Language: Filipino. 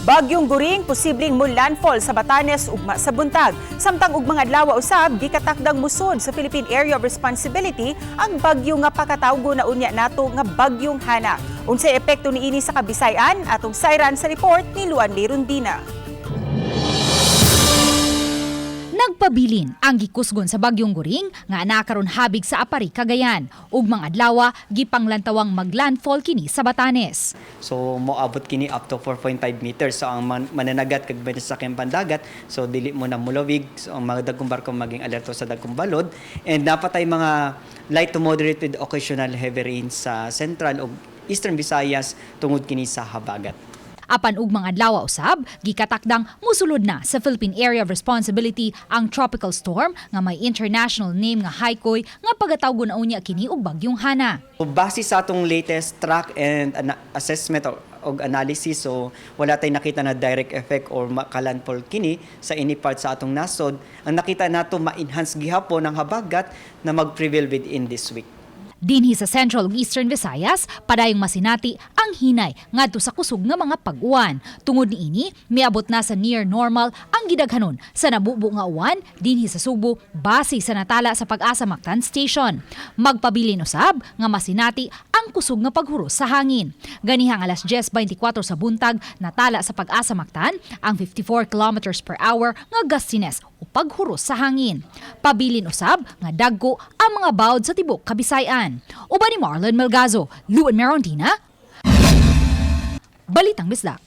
Bagyong Guring posibleng mo landfall sa Batanes ugma sa buntag. Samtang ug mga adlaw usab gikatakdang musod sa Philippine Area of Responsibility ang bagyo nga pakatawgo na unya nato nga bagyong Hana. Unsay epekto niini sa Kabisayan atong sayran sa report ni Luan Lerundina. Nagpabilin ang gikusgon sa Bagyong Guring nga nakaron habig sa Apari, Cagayan. Ug mga adlaw gipanglantawang maglandfall kini sa Batanes. So moabot kini up to 4.5 meters. So ang mananagat kag sa pandagat, so dili mo na mulawig. So ang mga dagkong barko maging alerto sa dagkong balod. And dapat tay mga light to moderate with occasional heavy rains sa Central o Eastern Visayas tungod kini sa habagat. Apan ug mga adlaw usab gikatakdang musulod na sa Philippine Area of Responsibility ang tropical storm nga may international name nga Haikoy nga pagatawgon na unya kini og bagyong Hana. So, base sa atong latest track and assessment o analysis, so wala tayong nakita na direct effect or makalandfall kini sa any part sa atong nasod. Ang nakita nato ma-enhance gihapon ang habagat na mag-prevail within this week. Dinhi sa Central ug Eastern Visayas, padayong masinati ang hinay ngadto sa kusog nga mga pag-uwan. Tungod niini, miabot na sa near normal ang gidaghanon sa nabubo nga uwan dinhi sa Subo base sa natala sa Pag-asa Mactan Station. Magpabilin usab nga masinati ang kusog nga paghuros sa hangin. Ganihang alas 10:24 sa buntag natala sa Pag-asa Mactan ang 54 kilometers per hour nga gustines o paghuros sa hangin. Pabilin usab nga dagko ang mga bawd sa tibok Kabisayan. Uban ni Marlon Melgazo, Luan Merondina, Balitang Bisdak.